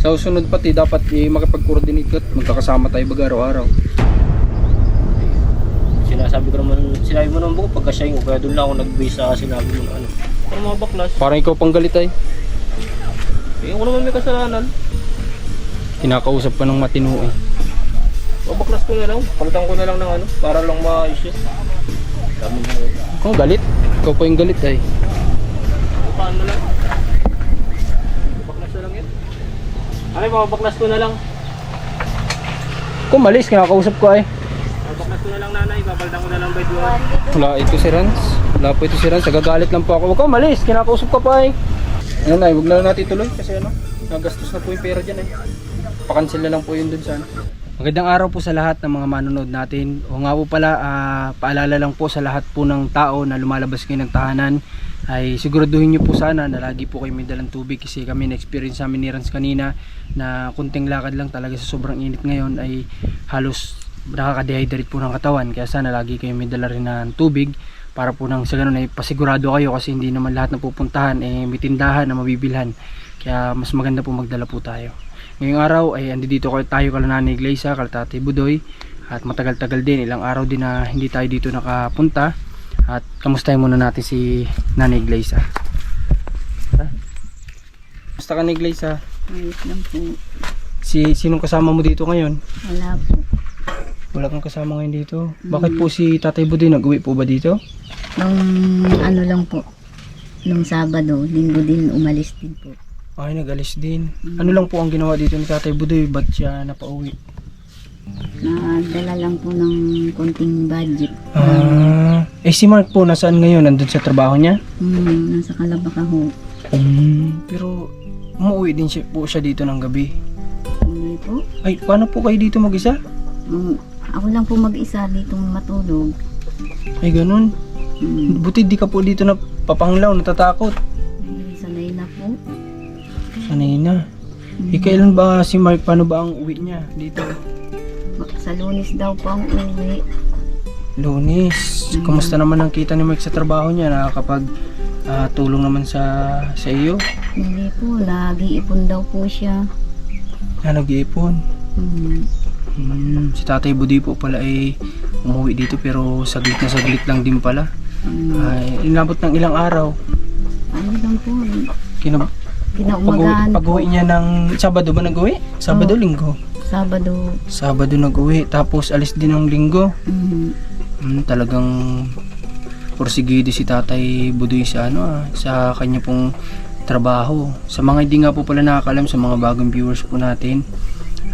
Sa susunod pati dapat makipag-coordinate ka at magkakasama tayo baga araw-araw. Sinasabi ko naman, sinabi mo naman buko pagka siya yung kaya doon lang ako nag-base sa sinabi mo na ano. Para mga baklas. Parang ikaw pang galit ay. Eh, ako naman may kasalanan. Kinakausap ka ng matino eh. Babaklas ko na lang. Pagtang ko na lang ng ano, para lang maayos yun. Dami na yun. Ikaw galit? Ikaw pa yung galit ay. Paano na lang? Babaklas na lang yun. Ay, babaklas ko na lang. Kung malis, kinakausap ko ay. Babaklas ko na lang nanay, babaldang ko na lang by duwan. Wala ito si Rans. Wala po ito si Rans. Nagagalit lang po ako. Huwag ka malis, kinakausap ka pa ay. Ayun ay, huwag na lang natin tuloy kasi ano, nagastos na po yung pera dyan ay. Pakancel na lang po yun dun sa ano. Magandang araw po sa lahat ng mga manonood natin. O nga po pala, paalala lang po sa lahat po ng tao na lumalabas kayo ng tahanan ay siguraduhin nyo po sana na lagi po kayo may dalang tubig kasi kami na-experience namin ni Rans kanina na kunting lakad lang talaga sa sobrang init ngayon ay halos nakaka-dehydrate po ng katawan, kaya sana lagi kayo may dala rin ng tubig para po nang sa ganun ay pasigurado kayo kasi hindi naman lahat na pupuntahan may tindahan na mabibilhan, kaya mas maganda po magdala po tayo. Ngayong araw ay andito tayo kala Nanay Gleisa, kala Tatay Budoy, at matagal-tagal din, ilang araw din na hindi tayo dito nakapunta. At kamustahin muna natin si Nanay Gleisa. Kamusta ka, Nanay Gleisa? Ayos lang po. Sinong kasama mo dito ngayon? Wala po. Wala kang kasama ngayon dito. Bakit po si Tatay Budoy nag-uwi po ba dito? Nung ano lang po, nung Sabado, Linggo din, umalis din po. Ay, nag-alis din. Ano lang po ang ginawa dito ni Tatay Budoy? Ba't siya napauwi? Nadala lang po ng konting budget. Si Mark po nasaan ngayon? Nandun sa trabaho niya? Nasa Calabacao ho. Pero umuwi din po siya dito ng gabi. Hindi po. Ay, paano po kayo dito mag-isa? Ako lang po mag-isa dito matulog. Ay, ganun. Buti di ka po dito na papanglaw, natatakot. Ay, sanay na po. Sanay na. Kailan ba si Mark, paano ba ang uwi niya dito? Sa Lunes daw po ang uwi. Lunes. Kumusta naman ang kita ni Mark sa trabaho niya? Nakakapag tulong naman sa iyo? Hindi po, nag-iipon daw po siya. Nag-iipon. Si Tatay Budoy po pala ay umuwi dito pero saglit na saglit lang din pala. Ay, inabot ng ilang araw. Ano lang po, Kinaumagaan pag-uwi niya ng Sabado ba nag-uwi? Sabado, Linggo? Sabado nag-uwi, tapos alis din ng Linggo. Talagang porsigido si Tatay Budoy sa sa kanya pong trabaho. Sa mga hindi nga po pala nakakalam, sa mga bagong viewers po natin,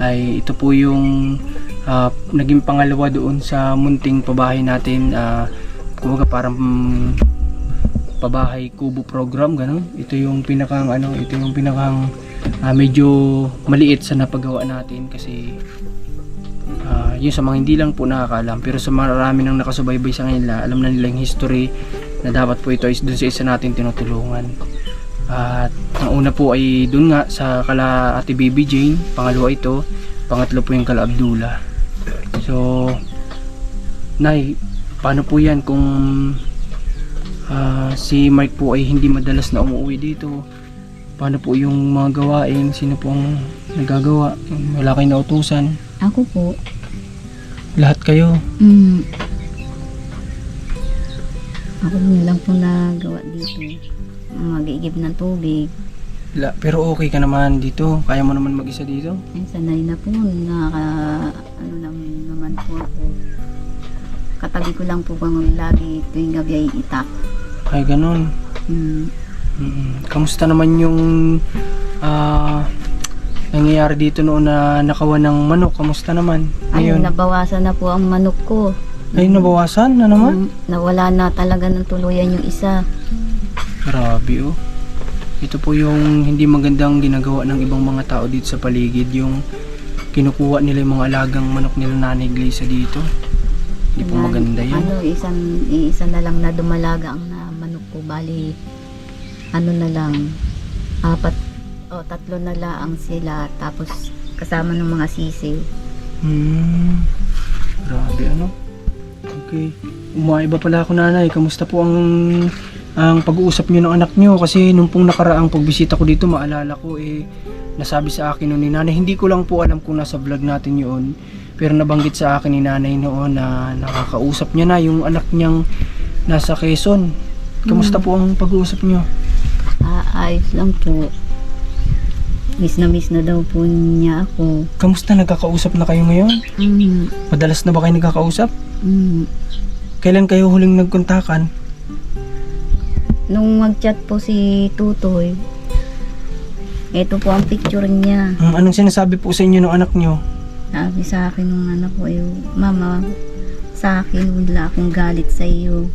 ay ito po yung naging pangalawa doon sa munting pabahay natin, kumbaga parang pabahay kubo program, ganun. Ito yung pinakang medyo maliit sa napagawa natin kasi yun sa mga hindi lang po nakakaalam, pero sa marami nang nakasubaybay sa kanila, alam na nila yung history na dapat po ito ay dun sa isa natin tinutulungan. At ang una po ay dun nga sa kala Ate Baby Jane, pangalawa ito, pangatlo po yung kala Abdullah. So Nay, paano po yan kung si Mark po ay hindi madalas na umuwi dito? Paano po yung mga gawain? Sino po ang nagagawa? Wala kayong nautusan? Ako po. Lahat kayo? Ako lang po nagawa dito. Mag-iigib ng tubig. Pero okay ka naman dito? Kaya mo naman mag-isa dito? Sanay na po. Naman po ako. Katabi ko lang po kung lagi tuwing gabi ay itak. Ay, ganun. Kamusta naman yung nangyayari dito noon na nakawan ng manok? Kamusta naman? Ayun, nabawasan na po ang manok ko. Ay, nabawasan na naman? Nawala na talaga ng tuluyan yung isa. Grabe oh. Ito po yung hindi magandang ginagawa ng ibang mga tao dito sa paligid, yung kinukuha nila yung mga alagang manok nila Nanay Gleisa dito. Hindi po maganda yan. Isa na lang na dumalaga ang manok ko, bali na lang, 3 na lang sila, tapos kasama ng mga sisiw. Grabe Okay. Umaiba pala ako, Nanay. Kamusta po ang pag-uusap niyo ng anak niyo? Kasi nung pong nakaraang pagbisita ko dito, maalala ko nasabi sa akin noon ni nanay, hindi ko lang po alam kung nasa vlog natin yun, pero nabanggit sa akin ni nanay noon na nakakausap niya na yung anak niyang nasa Quezon. Kamusta po ang pag-uusap niyo? Ayos lang po. Miss na daw po niya ako. Kamusta, nagkakausap na kayo ngayon? Madalas na ba kayo nagkakausap? Kailan kayo huling nagkontakan? Nung mag-chat po si Tutoy, ito po ang picture niya. Anong sinasabi po sa inyo ng anak niyo? Sabi sa akin ng anak ko, Mama, sa akin wala akong galit sa iyo.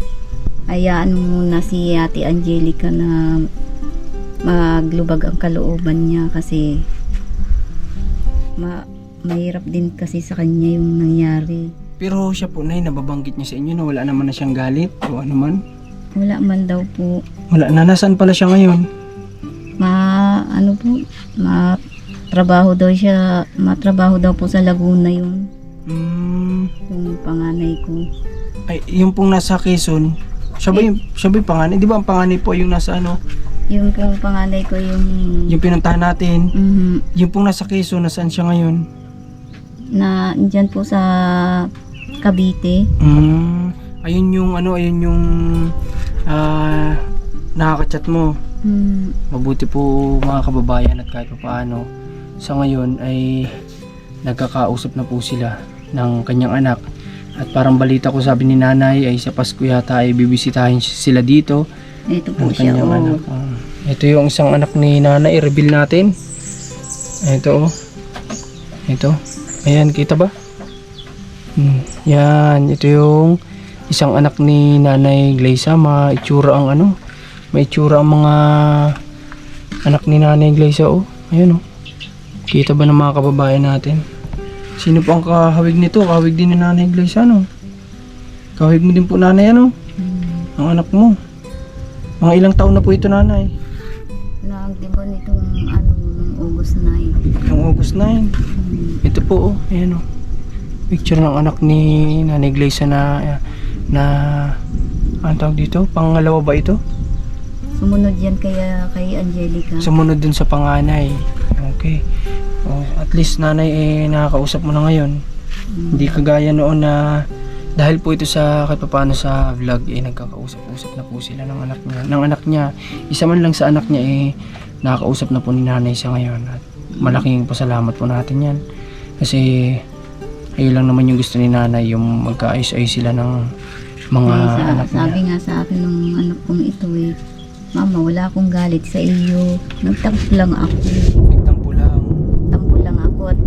Hayaan mo muna si Ate Angelica na maglubag ang kalooban niya kasi mahirap din kasi sa kanya yung nangyari. Pero siya po, Nay, nababanggit niya sa inyo na wala naman na siyang galit o ano man? Wala man daw po. Wala na, nasaan pala siya ngayon? Matrabaho daw po sa Laguna yun. Yung panganay ko. Ay, yung pong nasa Quezon, siya ba yung panganay? Di ba ang panganay po yung nasa ano? Yung pong panganay ko yung Pinuntahan natin. Yung pong nasa Quezon, nasaan siya ngayon? na dyan po sa Cavite. Ayun yung nakaka-chat mo. Mabuti po mga kababayan at kahit pa paano sa ngayon ay nagkakausap na po sila ng kanyang anak. At parang balita ko, sabi ni nanay ay sa Pasko yata ay bibisitahin sila dito. Ito po Ang siya. kanyang anak. Ito yung isang anak ni nanay, i-reveal natin. Ito. Ito. Ayan, kita ba? Yan, ito yung isang anak ni Nanay Gleisa. Maitsura ang mga anak ni Nanay Gleisa. Ayan Kita ba ng mga kababayan natin? Sino po ang kahawig nito? Kahawig din ni Nanay Gleisa, Kahawig mo din po, nanay, Ang anak mo. Mga ilang taon na po ito, nanay? Nagdiba nitong nung August 9. Yung August 9. Ito po, ayan picture ng anak ni Nanay Gleisa na ano tawag dito? Pangalawa ba ito? Sumunod yan kay Angelica. Sumunod dun sa panganay. Okay. At least nanay nakakausap mo na ngayon. Hindi kagaya noon na dahil po ito sa kahit paano sa vlog nagkakausap-usap na po sila ng anak niya. Isa man lang sa anak niya nakakausap na po ni nanay sa ngayon. At malaking pasalamat po natin yan. Kasi ayun lang naman yung gusto ni nanay, yung magkaayos-ayos sila ng mga anak niya. Sabi nga sa akin ng anak kong ito Mama, wala akong galit sa iyo. Nagtampo lang ako. Nagtampo lang ako at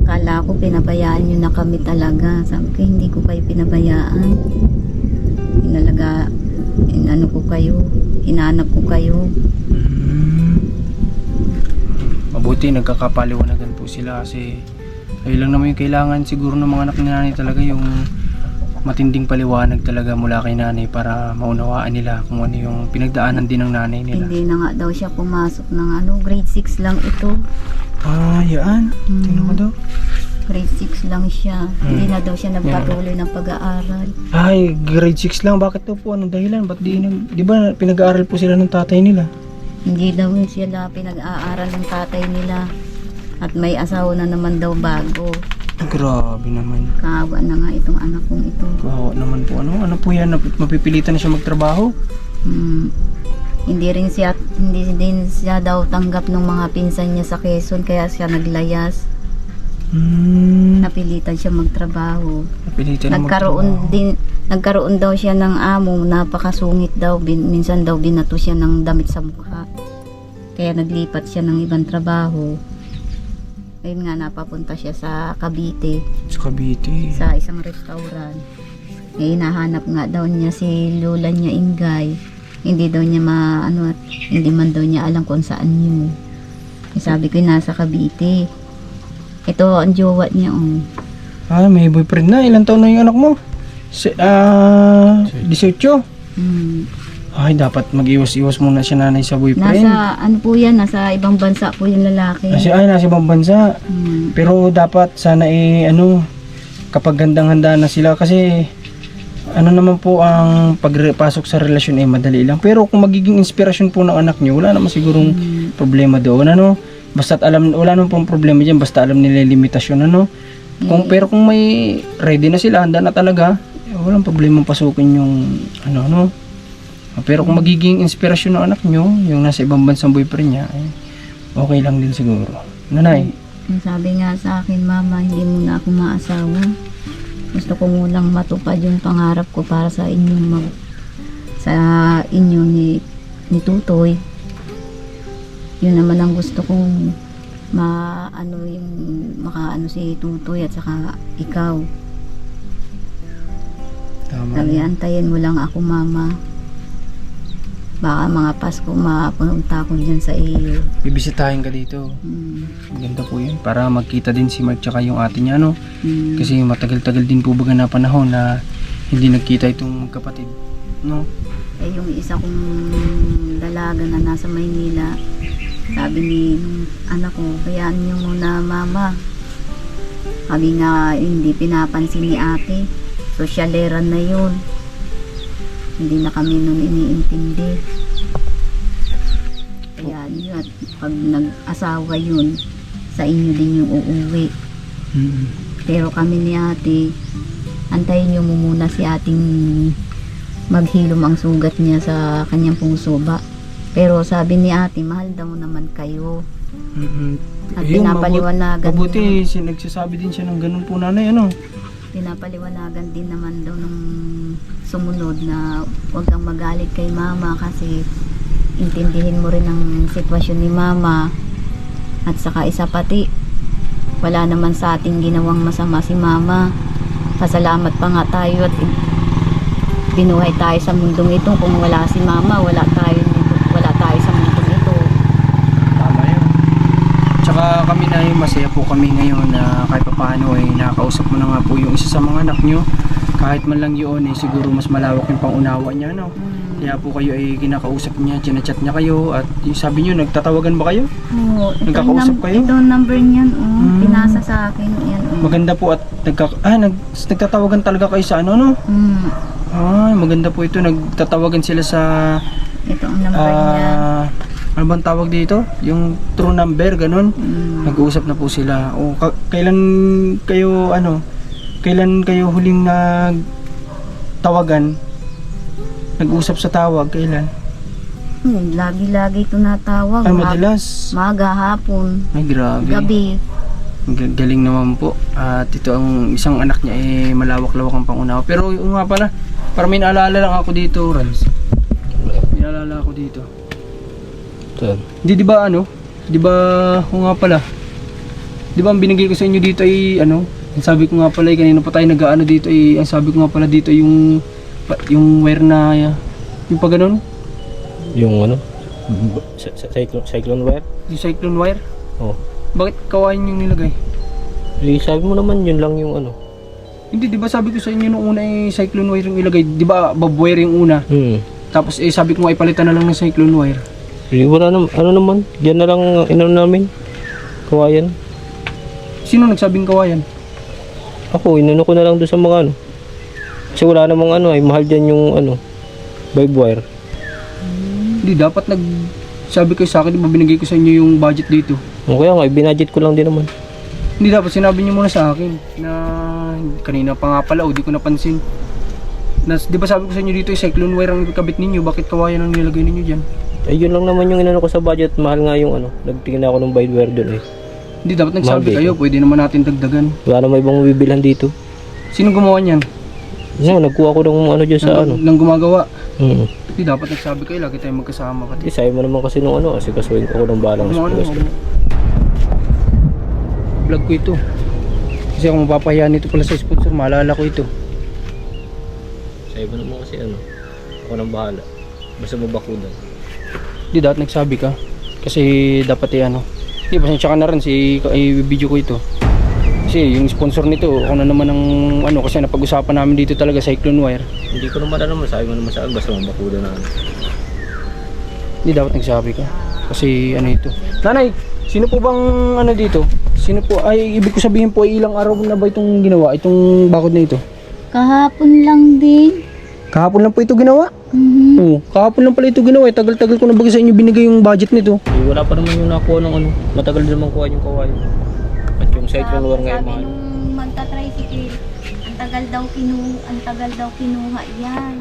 kala ko pinabayaan nyo na kami talaga. Sabi ko, hindi ko kayo pinabayaan. Hinanap ko kayo. Mabuti nagkakapaliwanagan po sila kasi ayun lang naman yung kailangan siguro ng mga anak ni nanay talaga, yung matinding paliwanag talaga mula kay nanay para maunawaan nila kung ano yung pinagdaanan din ng nanay nila. Hindi na nga daw siya pumasok ng grade 6 lang ito. Yan. Tingnan ko daw. Grade 6 lang siya. Hindi na daw siya nagpatuloy ng pag-aaral. Ay, grade 6 lang. Bakit daw po? Anong dahilan? Ba't di ba pinag-aaral po sila ng tatay nila? Hindi daw sila pinag-aaral ng tatay nila. At may asawa na naman daw bago. Grabe naman. Kaawa na nga itong anak kong ito. Kaawa naman po. Ano po yan? Mapipilitan na siya magtrabaho? Hindi din siya daw tanggap ng mga pinsan niya sa Quezon, kaya siya naglayas. Napilitan siya magtrabaho. Nagkaroon daw siya ng amo, napakasungit daw. Minsan daw binato siya ng damit sa mukha. Kaya naglipat siya ng ibang trabaho. Ayun nga, napapunta siya sa Cavite. Sa Cavite? Sa isang restaurant. Hinahanap nga daw niya si lola niya, Ingay. Hindi daw niya hindi man daw niya alam kung saan yun. Sabi ko, nasa Cavite. Ito ang jowa niya. May boyfriend na. Ilang taon na yung anak mo? 18? Ay, dapat mag-iwas-iwas muna siya, nanay, sa boyfriend. Nasa ibang bansa po yung lalaki. Nasa ibang bansa. Pero dapat sana kapag handang-handa na sila, kasi naman po ang pagpasok sa relasyon madali lang. Pero kung magiging inspirasyon po ng anak niyo, wala naman sigurong problema doon. Basta't alam, wala naman pong problema dyan, basta alam nila yung limitasyon, ano. Pero kung may ready na sila, handa na talaga, walang problema pasukin yung ano. Pero kung magiging inspirasyon ng anak nyo, yung nasa ibang bansang boyfriend niya, okay lang din siguro. Nanay, Yung sabi nga sa akin, Mama, hindi mo na ako maasawa. Gusto ko munang matupad yung pangarap ko para sa inyong sa inyo ni Tutoy. Yun naman ang gusto kong makaano si Tutoy at saka ikaw. tama. Sabi, antayin mo lang ako, Mama. Baka mga Pasko mapunta ko dyan sa iyo. Bibisitahin ka dito. Maganda po yun. Para magkita din si Mark tsaka yung ate niya, no? Kasi matagal-tagal din po baga na panahon na hindi nagkita itong kapatid, no? Eh, yung isa kong dalaga na nasa Maynila, sabi ni anak ko, hayaan niyo muna, Mama. Sabi nga, hindi pinapansin ni ate. Sosyaleran na yun. Hindi na kami nun iniintindi. Kaya yun, at pag nag-asawa yun, sa inyo din yung uuwi. Pero kami ni ate, antayin niyo muna si ating maghilom ang sugat niya sa kanyang puso ba. Pero sabi ni ate, mahal daw naman kayo. At pinapaliwanagan mabuti, nagsasabi din siya ng ganun po, nanay, ano? Pinapaliwanagan din naman daw nung sumunod na huwag kang magalit kay Mama kasi intindihin mo rin ang sitwasyon ni Mama. At saka isa pati, wala naman sa ating ginawang masama si Mama. Pasalamat pa nga tayo at binuhay tayo sa mundong ito. Kung wala si Mama, wala tayo sa mundong ito. Tama yun. Tsaka kami na masaya po kami ngayon na kahit pa paano nakakausap mo na nga po yung isa sa mga anak nyo. Kahit man lang yun siguro mas malawak yung pangunawa niya, no? Kaya po kayo kinakausap niya, chinachat niya kayo at sabi niyo nagtatawagan ba kayo? Oo, Nagkakausap kayo? Ito ang number niyan, pinasa sa akin yan. Maganda po at nagtatawagan talaga kayo sa ano, no? Maganda po ito, nagtatawagan sila sa Ito ang number niya. ano bang tawag dito? Yung true number, ganun. Nag-uusap na po sila. O kailan kayo huling tawagan? Nag-usap sa tawag, kailan? Lagi-lagi ito natawag. Madalas. Maga, hapon, Ay, grabe. gabi. Galing naman po. At ito ang isang anak niya malawak-lawak ang pangunawa. Pero yung nga pala, para may naalala lang ako dito, Rans. May naalala ako dito. Hindi, di ba kung nga pala, di ba ang binigay ko sa inyo dito ay ang sabi ko nga pala kanina pa tayo nag-aano dito ang sabi ko nga pala dito yung wire na yung pa ganun, Yung cyclone wire? yung cyclone wire. Bakit kawain yung nilagay? Sabi mo naman yun lang yung Hindi, di ba sabi ko sa inyo nung una cyclone wire yung ilagay, di ba bob wire yung una, tapos sabi ko nga ipalitan na lang ng cyclone wire. Wala naman, naman, yan na lang namin, kawayan. Sino nagsabing kawayan? Ako, inano ko na lang doon sa mga kasi wala namang mahal dyan yung vibe wire. Hindi, dapat sabi kayo sa akin, di ba binigay ko sa inyo yung budget dito? Kaya nga, binudget ko lang din naman. Hindi, dapat sinabi niyo muna sa akin na kanina pa nga pala, di ko napansin. Di ba sabi ko sa inyo dito, cyclone wire ang kabit ninyo, bakit kawayan ang nilagay ninyo dyan? Yun lang naman yung inano ko sa budget, mahal nga yung nagtingin ako ng vibe wire doon Hindi, dapat nagsabi kayo, pwede naman natin dagdagan. Wala naman ibang bibilhan dito. Sino gumawa niyan? Nagkuha ko ng dyan sa Nang gumagawa. Hindi, dapat nagsabi kayo, lagi tayong magkasama pati. Sabi mo naman kasi nung kasi kasuhin ko ng balang Vlog ko ito. Kasi ako mapapahiya nito pala sa sponsor, maalala ko ito. Sabi mo naman kasi ako nang bahala. Basta mabakudan. Hindi, dapat nagsabi ka. Kasi dapat Hindi, pasensya ka na rin, i-video ko ito. Kasi yung sponsor nito, ako na naman ang kasi napag-usapan namin dito talaga, cyclone wire. Hindi ko naman sabi mo naman sa akin, basta mabakudan na Hindi, dapat nagsabi ka. Kasi ito. Nanay, sino po bang dito? Sino po, ibig ko sabihin po, ilang araw na ba itong ginawa, itong bakod na ito? Kahapon lang din. Kahapon lang po ito ginawa? Oo, kahapon lang pala ito ginawa eh. Tagal-tagal ko na baga sa inyo binigay yung budget nito. Eh, wala pa naman yung nakuha ng ano. Matagal din naman kuha yung kawayan. At yung cyclone war ngayon Sabi mahal. nung magta-tricycle, ang tagal daw kinuha yan.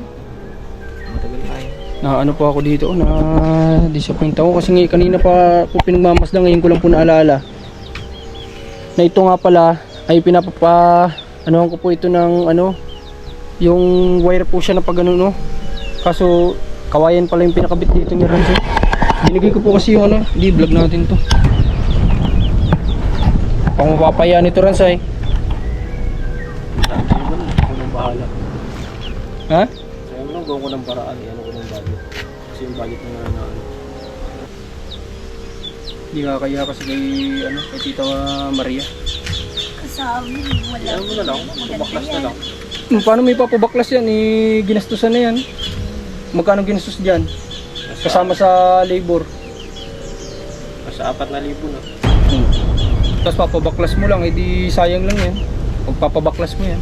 Matagal tayo. Na ano po ako dito, na disappoint ako kasi kanina pa po pinagmamasdan, ngayon ko lang po naalala. Na ito nga pala ay anuhan ko po ito ng ano, yung wire po siya na pag ano, no. Kaso kawayan pala yung pinakabit dito ni Ranzo. Binigay ko po kasi yung ano, hindi vlog natin to. Pang mapapaya nito Ranzo eh. Sabi mo lang, ako nang bahala. Ha? Sabi mo lang, gawin ko ng paraan. Ano ko ng budget. Kasi yung budget na ano. Hindi nga kaya kasi kay ano, kay Tita Maria. Kasabi, wala. Alam mo na lang, baklas na lang. Paano may papabaklas yan? Ginastusan na yan. Magkano ginastos dyan? Kasama sa labor. Sa 4,000 na. Tapos papabaklas mo lang, edi sayang lang yan. Pag papabaklas mo yan.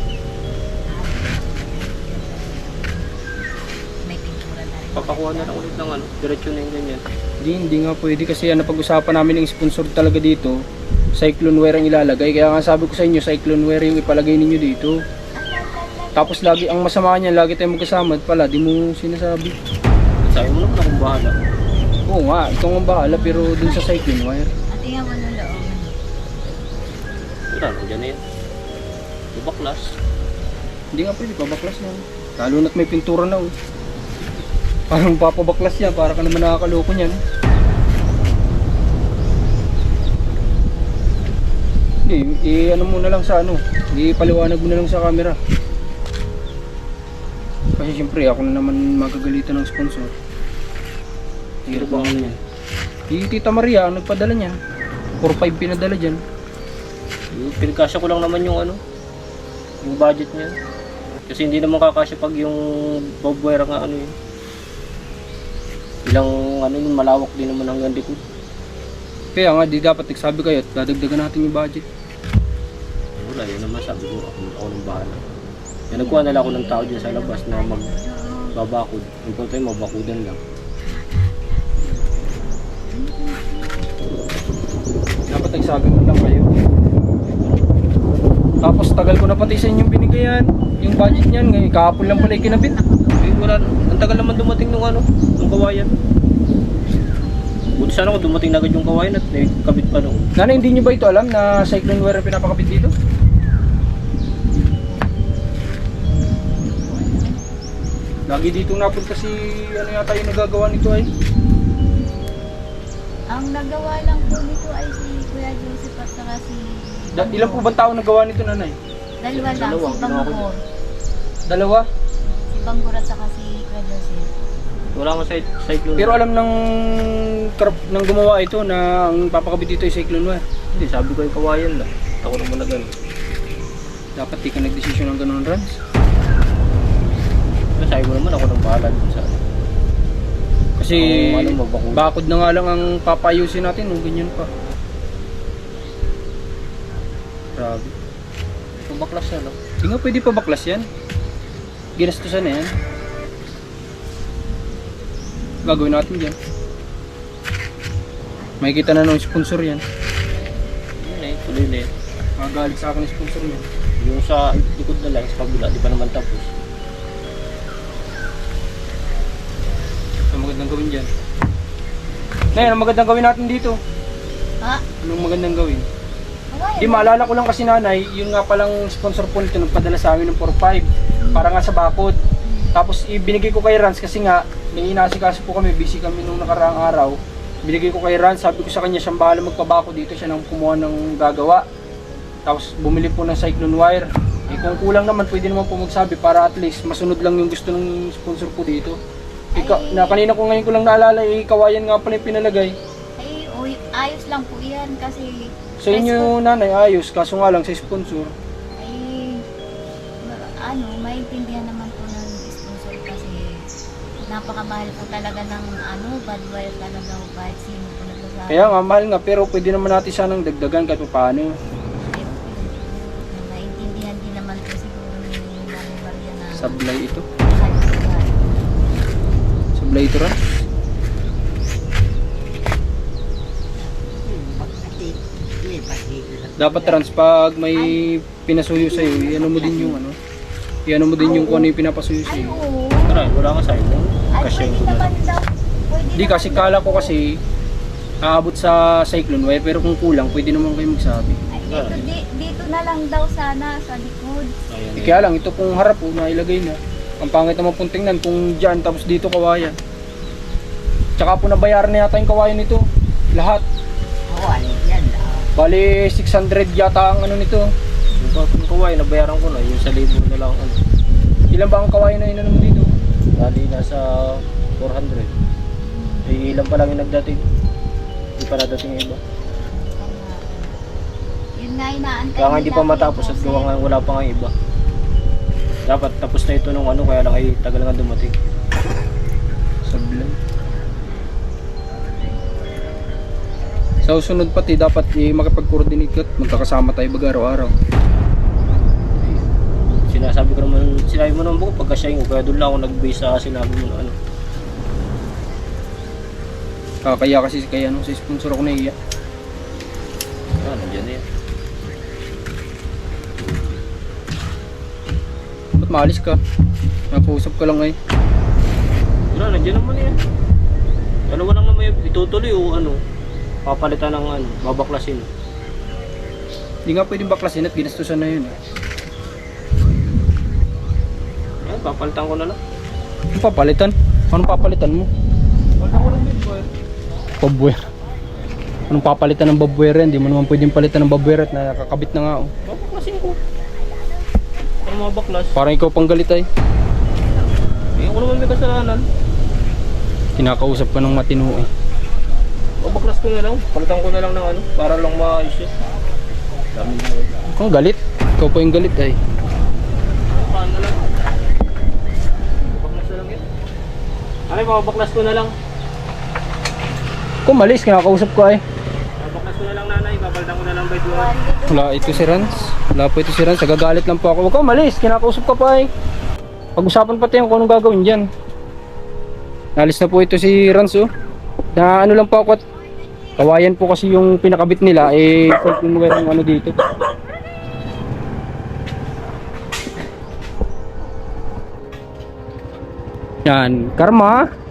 May pintura na rin. Papakuha na lang ulit ng ano. Diretso na yung ganyan. Hindi nga pwede kasi yan napag-usapan namin ng sponsor talaga dito. Cyclone wire ang ilalagay. Kaya nga sabi ko sa inyo, cyclone wire yung ipalagay ninyo dito. Tapos lagi, ang masama niya, lagi tayong magkasama at pala, di mo sinasabi. Sabi mo naman akong bahala. Oo nga, ikaw ang bahala pero dun sa cyclone wire. Ate nga wala loob. Wala, nandiyan na yan. Ibaklas. Hindi nga pwede, pabaklas yan. Lalo na't may pintura na oh. Parang papabaklas yan, para ka naman nakakaloko niyan. Hindi, ano mo na lang sa ano, paliwanag mo na lang sa camera. Kasi siyempre ako na naman magagalitan ng sponsor. Hirap ang ano yan. Di Tita Maria ang nagpadala niyan. 4-5 pinadala dyan. Pinagkasya ko lang naman yung ano. Yung budget niya. Kasi hindi naman kakasya pag yung bob wire nga ano yun. Ilang ano yun, malawak din naman hanggang likod. Kaya nga di dapat nagsabi kayo at dadagdagan natin yung budget. Wala, yun naman sabi ko, ako nang bahala. Kaya nagkuha na lang ako ng tao dyan sa labas na magbabakod. Yung po tayo, mabakudan lang. Dapat nagsabi mo lang kayo. Tapos tagal ko na pati sa inyong binigayan. Yung budget niyan, ngayon kahapon lang pala ikinabit. Eh, wala, ang tagal naman dumating nung ano, nung kawayan. Buti sana kung dumating na agad yung kawayan at may kabit pa nung. Nanay, hindi nyo ba ito alam na cyclone wire ang pinapakabit dito? Lagi dito napunta si ano yata yung nagagawa nito ay. Ang nagawa lang po nito ay si Kuya Joseph at saka si Ilan po bang tao nagawa nito nanay? Dalawa lang, Dalawa, si Banggor. Dalawa? Si Banggor at saka si Kuya Joseph. Wala nga cyclone. Pero alam ng gumawa ito na ang papakabit dito ay cyclone wire. Hindi, sabi ko yung kawayan lang. Ako naman na gano'n. Dapat di ka nagdesisyon ng ganun runs. Pero sabi mo naman ako nang bahala dun sa ano. Kasi Ano, mabakod. bakod na nga lang ang papayusin natin, no, ganyan pa. Grabe. Pabaklas na lang. Hindi nga pwede pa baklas yan. Ginastusan na yan. Gagawin natin dyan. Makikita na ng sponsor yan. Yun eh, tuloy na eh. Magalit sa akin ng sponsor yan. Yung sa likod na lang, sa kabila, di pa naman tapos. Ito magandang gawin dyan. Ngayon, anong magandang gawin natin dito? Ha? Anong magandang gawin? Wala Di maalala ko lang kasi nanay, yun nga palang sponsor po nito nagpadala sa amin ng 4-5 para nga sa bakod. Tapos ibinigay ko kay Rans kasi nga may inasikaso po kami, busy kami nung nakaraang araw. Binigay ko kay Rans, sabi ko sa kanya siyang bahala magpabako dito, siya nang kumuha ng gagawa. Tapos bumili po ng cyclone wire. Eh kung kulang naman, pwede naman po magsabi para at least masunod lang yung gusto ng sponsor po dito. Na kanina ko ngayon ko lang naalala, kawayan nga pala yung pinalagay. Ay, ayos lang po yan kasi Sa inyo nanay, ayos, kaso nga lang sa sponsor. ay maintindihan naman po ng sponsor kasi napakamahal po talaga ng bad wire talaga kahit sino po nagsasabi. Kaya nga, mahal nga, pero pwede naman natin sanang dagdagan kahit paano. Maintindihan din naman po siguro ni Mami Maria na Sablay ito. mahal po yan. sablay ito rin. Dapat trans pag may pinasuyo sa'yo, iano mo din yung ano. Iano mo din yung kung ano yung pinapasuyo sa'yo. Tara, wala ka sa'yo. Kasyahin ko na lang. Di kasi kala ko kasi aabot sa cyclone wire pero kung kulang pwede naman kayo magsabi. Dito na lang daw sana sa likod. Ayan. Kaya lang ito pong harap po na ilagay na. Ang pangit naman pong tingnan kung dyan tapos dito kawayan. Tsaka po nabayaran na yata yung kawayan nito. Lahat. Oo, ano yan. Bali 600 yata ang ano nito. Yung kawain, nabayaran ko na. Yung sa labor na lang. Ano. Ilan ba ang kawayan na inano mo dito? Bali, nasa 400. Eh, ilan pa lang yung nagdating. Hindi pa nadating yung iba. Yun nga inaantay Kaya nga hindi pa nila, matapos at Joseph. gawa nga wala pa nga iba. Dapat tapos na ito nung ano, kaya lang ay tagal nga dumating. Sablay. Sa susunod pati dapat makipag-coordinate ka at magkakasama tayo baga araw-araw. Sinasabi ko naman, sinabi mo naman buko pagkasyahin ko, kaya doon lang ako nag-base sa sinabi mo na ano. Kaya kasi kaya ano, sa sponsor ako naiiyak. Ah, nandiyan na yan. Ba't maalis ka? Napausap ka lang eh. Wala, nandiyan naman yan. Dalawa lang naman yung itutuloy o ano, papalitan ng ano, babaklasin. Hindi nga pwedeng baklasin at ginastusan na yun eh. Ayan, papalitan ko na lang. Anong papalitan? Anong papalitan mo? Bobware. Anong papalitan ng bobware yan? Hindi mo naman pwedeng palitan ng bobware at nakakabit na nga oh. Babaklasin ko. Ano mga baklas? Parang ikaw pang galit ay. Eh, ako naman may kasalanan. Kinakausap ka ng matino eh. Babaklas ko na lang, palitan ko na lang ng ano, para lang maayos yun. Dami mo. Kung galit, ikaw pa yung galit ay. Paano na lang? Babaklas na lang yun. Ay, babaklas ko na lang. Kung malis, kinakausap ko ay. Babaklas ko na lang nanay, babalitan ko na lang by duwan. Wala ito si Rans. Wala po ito si Rans. Nagagalit lang po ako. Huwag ka malis, kinakausap ka pa ay. Pag-usapan pati yung kung anong gagawin dyan. Nalis na po ito si Rans oh. Na ano lang po ako at kawayan po kasi yung pinakabit nila eh kung yung ano dito. Yan, karma.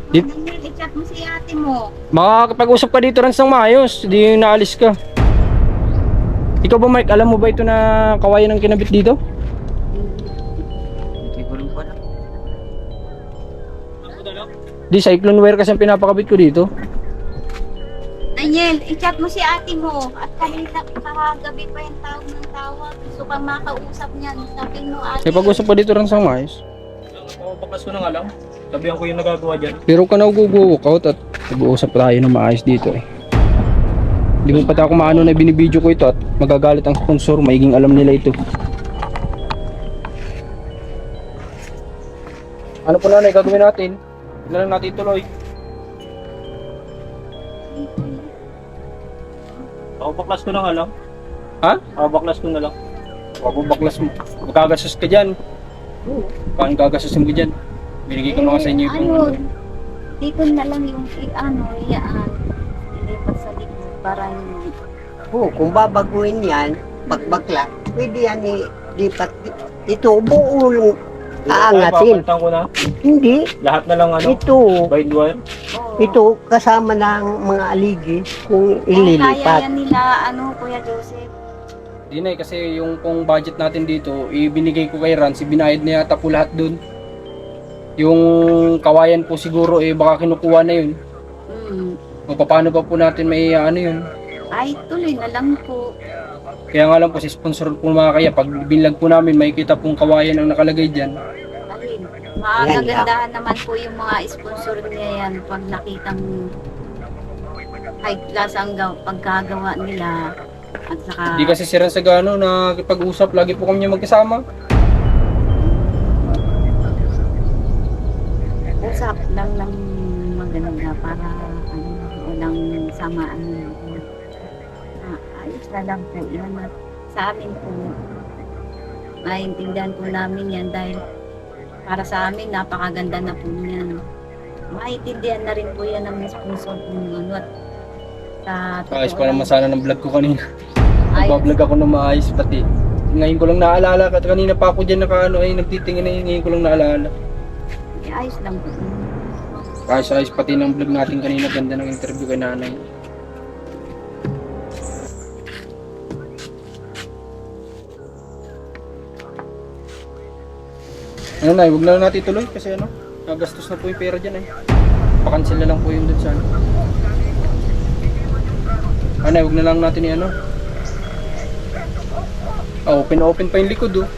Dit I-chat mo si ate mo. makakapag-usap ka dito Rans ng maayos, di naalis ka. Ikaw ba Mike, alam mo ba ito na kawayan ang kinabit dito? Hindi ko rin pala. Di cyclone wire kasi ang pinapakabit ko dito. Daniel, i-chat mo si ate mo. At kanina, kahagabi pa yung tawag ng tawag. Gusto kang makausap niyan. Sabi mo ate. Kaya pag-usap ka dito Rans ng maayos. Babaklas ko na nga lang. Sabihan ko yung nagagawa dyan. Pero ka na walk out at nag-uusap tayo ng maayos dito eh. Hindi mo pati ako maano na binibideo ko ito at magagalit ang sponsor, maiging alam nila ito. Ano po nanay gagawin natin? Ilan lang natin ituloy? Babaklas ko na nga lang. Ha? Babaklas ko na lang. Huwag mo baklas mo. Magkagasos ka dyan. Paano gagasosin mo dyan? Binigay ko mga sa inyo itong Ano, dito na lang yung iyaan. Ilipat sa likod para hindi. Oo, kung babaguhin yan, pagbakla, pwede yan ilipat. Ito, buo aangatin. Papalitan ko na. Hindi, Lahat na lang ano, ito, by duwan. Oo. ito kasama ng mga aligi kung Kung kaya ililipat. yan nila, Kuya Joseph. Di na kasi yung pong budget natin dito, ibinigay ko kay Rans, ibinayad na yata po lahat dun. Yung kawayan po siguro baka kinukuha na yun. O paano pa po natin may ano yun. Ay, tuloy na lang po. Kaya nga lang po si sponsor po mga kaya pag binlag po namin makikita pong kawayan ang nakalagay dyan. Alin, maagagandahan naman po yung mga sponsor niya yan pag nakitang high class ang pagkagawa nila. At saka, Di kasi si Rans Sagano na pag-usap lagi po kami niya magkasama. usap lang ng maganda para walang samaan. basta lang po yan. At sa amin po, maintindihan po namin yan dahil para sa amin, napakaganda na po yan. Maintindihan na rin po yan ng sponsor po ano, at sa Ayos pa naman sana ng vlog ko kanina. Ayos. Nagpa-vlog ako ng maayos pati. Ngayon ko lang naalala, at kanina pa ako dyan nakaano ay nagtitingin na yun, ngayon ko lang naalala. Ayos lang po. Ayos pati ng vlog natin kanina, ganda ng interview kay nanay. Ano na, huwag na lang natin ituloy kasi ano, nagastos na po yung pera dyan eh. Pa-cancel na lang po yung dun sa ano. Ano, huwag na lang natin i-ano. Oh, open pa yung likod oh.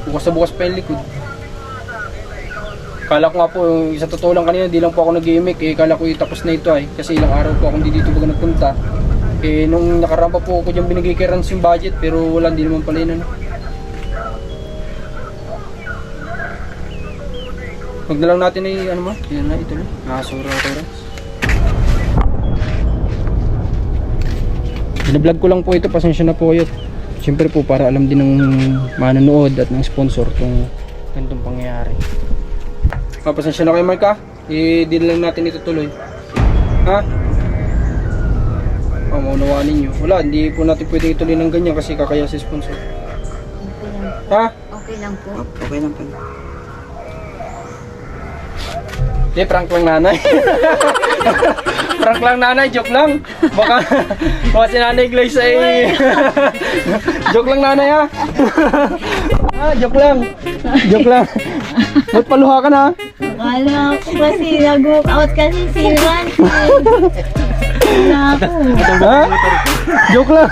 Bukas na bukas pa yung likod. Kala ko nga po, sa totoo lang kanina, di lang po ako nag-gimmick eh. Kala ko tapos na ito ay. Kasi ilang araw po akong dito baga nagpunta. Eh, nung nakaraan pa po ako dyan binigay kay Rans yung budget, pero wala, hindi naman pala yun ano. Huwag na lang natin ay ano mo, yan na, ito na. Nakasura ako Rans. Binablog ko lang po ito, pasensya na po yun. Siyempre po para alam din ng manonood at ng sponsor kung ganitong pangyayari. Pasensya na kayo Mark ha, i-deal lang natin ito tuloy. Ha? Maunawaan ninyo. Wala, hindi po natin pwede ituloy ng ganyan kasi kakaya si sponsor. Okay lang. Ha? Okay lang po. Okay lang po. Hindi, prank lang nanay. Prank lang nanay, joke lang. Baka si nanay Glaze ay... Joke lang nanay ha. Joke lang. Joke lang. Ba't paluha ka na? Akala ko kasi nag-walk out kasi si Ran. Wala ako. Ha? Joke lang.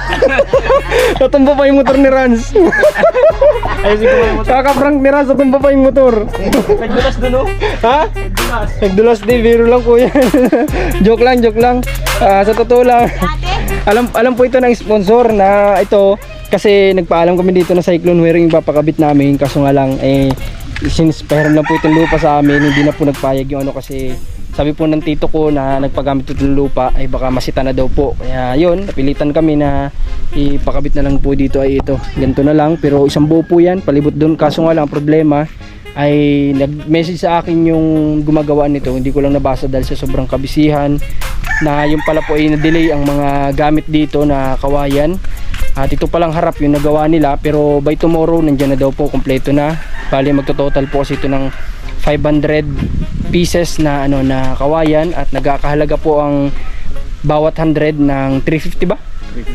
Tatumba pa yung motor ni Rans. Ayusin ko yung motor. Kaka-prank ni Rans, tatumba pa yung motor. Nagdulas doon oh. Ha? Nagdulas. Nagdulas din, biro lang po yan. Joke lang, joke lang. Sa totoo lang. Alam po ito ng sponsor na ito kasi nagpaalam kami dito na Cyclone Wearing papakabit namin kaso nga lang since pahiram lang po itong lupa sa amin, hindi na po nagpayag yung ano kasi sabi po ng tito ko na nagpagamit itong lupa ay baka masita na daw po. Kaya yun, napilitan kami na ipakabit na lang po dito ay ito. Ganito na lang pero isang buo po yan, palibot doon. Kaso nga lang problema ay nag-message sa akin yung gumagawa nito. Hindi ko lang nabasa dahil sa sobrang kabisihan na yung pala po ay na-delay ang mga gamit dito na kawayan. At ito palang harap yung nagawa nila pero by tomorrow nandiyan na daw po, kompleto na. Bali magto-total po kasi ito ng 500 pieces na ano na kawayan at nagkakahalaga po ang bawat 100 ng 350 ba?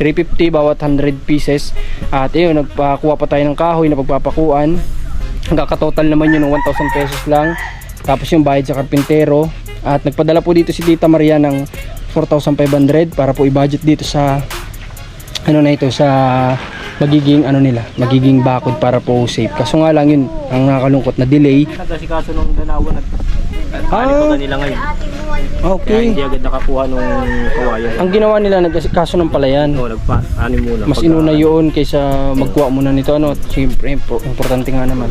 350 bawat 100 pieces. At ayun, nagpakuha pa tayo ng kahoy na pagpapakuan. Nagkaka-total naman yun ng 1,000 pesos lang. Tapos yung bayad sa karpintero. At nagpadala po dito si Tita Maria ng 4,500 para po i-budget dito sa ano na ito sa magiging ano nila, magiging bakod para po safe. Kaso nga lang yun, ang nakakalungkot na delay. Nagkasikaso nung danawa nagpalitan nila ngayon. Kaya Okay. hindi agad nakakuha nung kawayan. Ang ginawa nila nagkaso ng palayan. Oo, nagpa-anim muna. Mas inuna yun kaysa magkuha muna nito ano. Siyempre importante nga naman.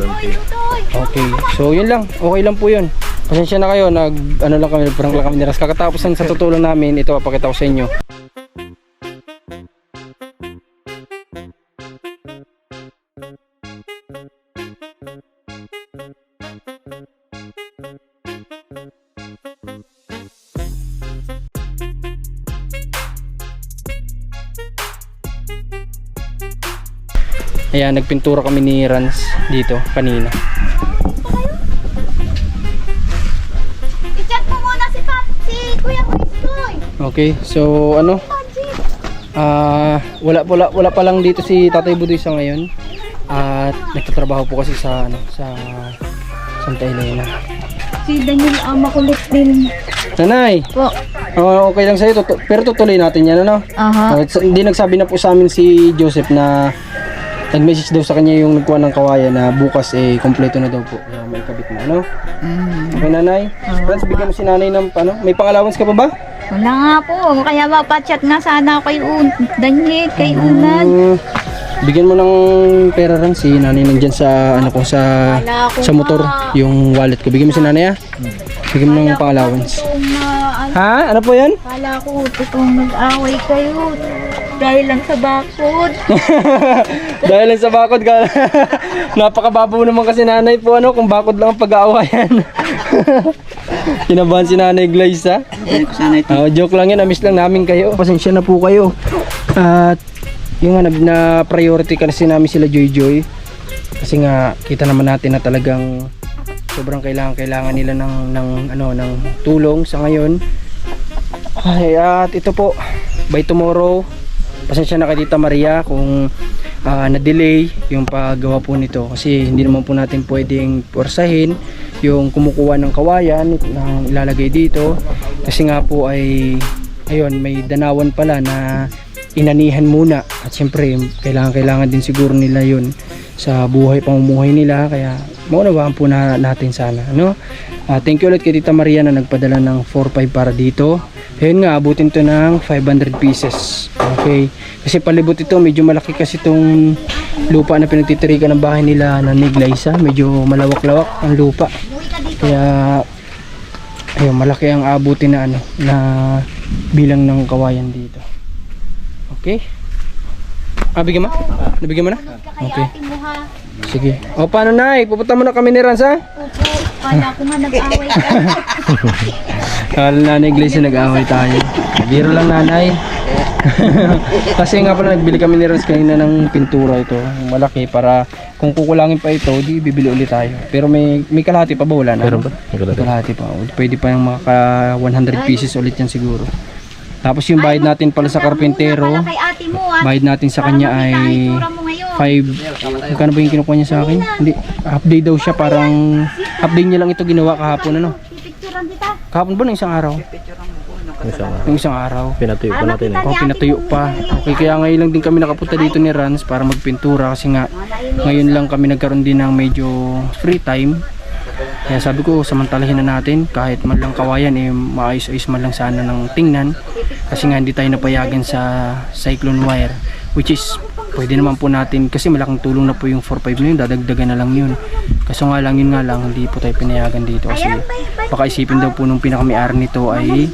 Okay. So yun lang. Okay lang po yun. Pasensya na kayo, ano lang kami, prank lang kami ni Ras. Kakatapos ng sa tutulong namin, ito papakita ko sa inyo. Ayan, nagpintura kami ni Rans dito kanina. I-chat mo muna si Kuya Kristoy. Okay, so ano? Wala pa lang dito si Tatay Budoy sa ngayon. At nagtatrabaho po kasi sa ano, sa Santa Elena. Si Daniel makulit din. Nanay, Po. okay lang sa'yo, pero tutuloy natin yan ano? Aha. Hindi nagsabi na po sa amin si Joseph na nag-message daw sa kanya yung nagkuha ng kawayan na bukas kompleto na daw po. Kaya may kabit na ano? Okay nanay? Friends, bigyan mo si nanay ng ano? May pang-allowance ka pa ba? Wala nga po. Kaya mapachat nga sana ako kay Daniel, kay Unan. Bigyan mo ng pera rin si nanay nandyan sa ano ko sa motor, yung wallet ko. Bigyan mo si nanay ah. Bigyan mo ng pang-allowance. Kung Ha? Ano po yan? Kala ko, totoong nag-away kayo. Dahil lang sa bakod. Dahil lang sa bakod ka. Napakababaw naman kasi nanay po ano, kung bakod lang ang pag-aawayan. Kinabahan si Nanay Glaze ha. Joke lang yan, na-miss lang namin kayo. Pasensya na po kayo. At yung nga na priority kasi namin sila Joy Joy. Kasi nga kita naman natin na talagang sobrang kailangan nila ng tulong sa ngayon. Ay, at ito po, by tomorrow, pasensya na kay Tita Maria kung na-delay yung paggawa po nito kasi hindi naman po natin pwedeng porsahin yung kumukuha ng kawayan ng ilalagay dito kasi nga po ay ayun, may danawan pala na inanihan muna at syempre kailangan din siguro nila yun sa pamumuhay nila kaya maunawaan po natin sana ano? Thank you ulit kay Tita Maria na nagpadala ng 4-5 para dito. Ayun nga, abutin to ng 500 pieces. Okay. Kasi palibot ito, medyo malaki kasi itong lupa na pinagtitirikan ng bahay nila na Niglaysa. Medyo malawak-lawak ang lupa. Kaya, ayun, malaki ang abutin na na bilang ng kawayan dito. Okay. Bigyan mo? Nabigyan mo na? Okay. Sige. O, paano Nay? Pupunta muna kami ni Rans ha? Opo, kala ko nga nag-away kayo. Kala Nanay Glaze nag-away tayo. Biro lang Nanay. Kasi nga pala nagbili kami ni Rans kanina ng pintura ito. Malaki para kung kukulangin pa ito, di bibili ulit tayo. Pero may kalahati pa ba? Wala na. Meron ba? Kalahati pa. Pwede pa yung mga 100 pieces ulit yan siguro. Tapos yung bayad natin pala sa karpintero, bayad natin sa kanya ay 5. Magkano ba yung kinukuha niya sa akin? Hindi, half day daw siya, parang half day niya lang ito ginawa kahapon ano. Kahapon ba ng isang araw? Yung isang araw. Pinatuyo pa natin eh. Pinatuyo pa. Okay, kaya ngayon lang din kami nakapunta dito ni Rans para magpintura kasi nga ngayon lang kami nagkaroon din ng medyo free time. Kaya sabi ko samantalahin na natin kahit man lang kawayan eh maayos-ayos man lang sana ng tingnan kasi nga hindi tayo napayagan sa cyclone wire which is pwede naman po natin kasi malaking tulong na po yung 4-5 na yun, dadagdagan na lang yun kaso nga lang yun nga lang hindi po tayo pinayagan dito kasi baka isipin daw po nung pinakamayari nito ay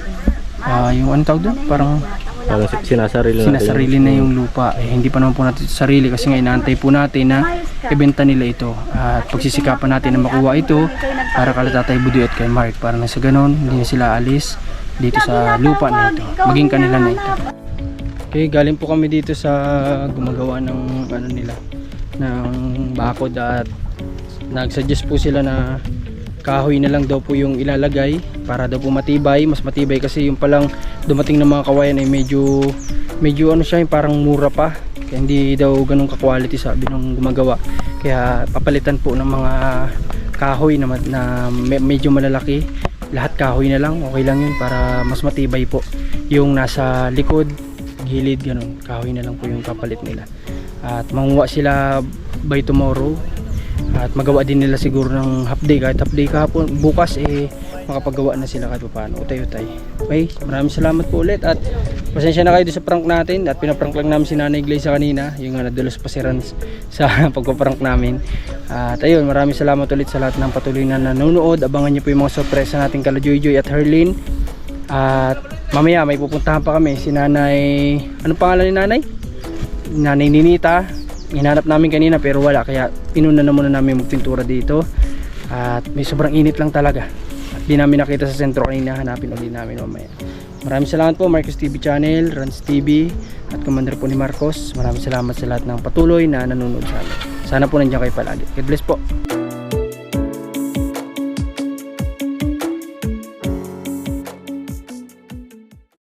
yung ano tawag doon? Parang sinasarili na yung lupa hindi pa naman po natin sarili kasi nga inaantay po natin na ibenta nila ito at pagsisikapan natin na makuha ito para kala Tatay Budoy at kay Mark para na sa ganon hindi na sila alis dito sa lupa na ito maging kanila na ito. Okay, galing po kami dito sa gumagawa ng ano nila ng bakod at nagsuggest po sila na kahoy na lang daw po yung ilalagay para daw po matibay, mas matibay kasi yung palang dumating ng mga kawayan ay medyo ano siya, parang mura pa kaya hindi daw ganun ka-quality sabi nung gumagawa kaya papalitan po ng mga kahoy na medyo malalaki lahat kahoy na lang, okay lang yun para mas matibay po yung nasa likod, gilid, ganun kahoy na lang po yung kapalit nila at manguha sila by tomorrow at magawa din nila siguro ng half day kahit half day kahapon bukas makapagawa na sila kahit paano utay-utay. Okay, maraming salamat po ulit at pasensya na kayo sa prank natin at pinaprank lang namin si Nanay Glaze kanina yung nadulas pa si Rans sa pagpaprank namin at ayun maraming salamat ulit sa lahat ng patuloy na nanonood. Abangan nyo po yung mga sorpresa natin kala Joy Joy at Herlin at mamaya may pupuntahan pa kami si Nanay, anong pangalan ni Nanay? Nanay Ninita. Hinanap namin kanina pero wala kaya inuna na muna namin magpintura dito at may sobrang init lang talaga at di namin nakita sa sentro kanina, hanapin ulit namin mamaya. Maraming salamat po Marcos TV Channel, Rans TV at Commander po ni Marcos. Maraming salamat sa lahat ng patuloy na nanonood sa amin. Sana po nandiyan kayo palagi. God bless po.